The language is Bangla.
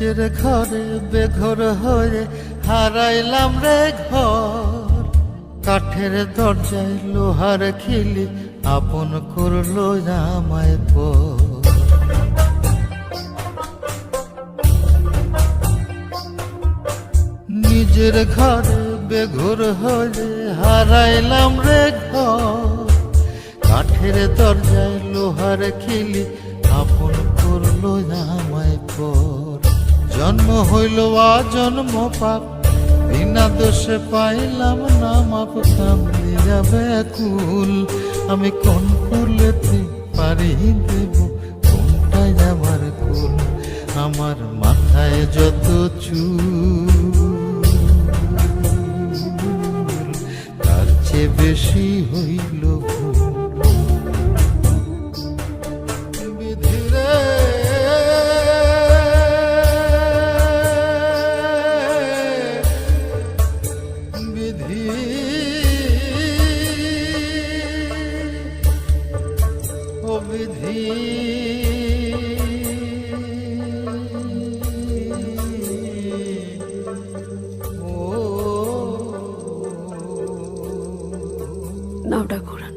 নিজের ঘরে বেঘর হয়ে হারাইলাম রে ঘর, কাঠের দরজায় লোহার খিলি আপন করলো আমায় পর। নিজের ঘরে বেঘর হয়ে হারাইলাম রে ঘর, কাঠের দরজায় লোহার খিলি আপন করলো আমায় পর। জন্ম হইল জন্ম পাপ, বিনা দোষে পাইলাম না মাপ, কামড়ে যাবে কুল। আমি কোন কুলেতে পারি দেব, কোনটাই আমার কুল। আমার মাথায় যত চুল, তার চেয়ে বেশি হইল ভুল। বিধি নাওটা ঘোরান।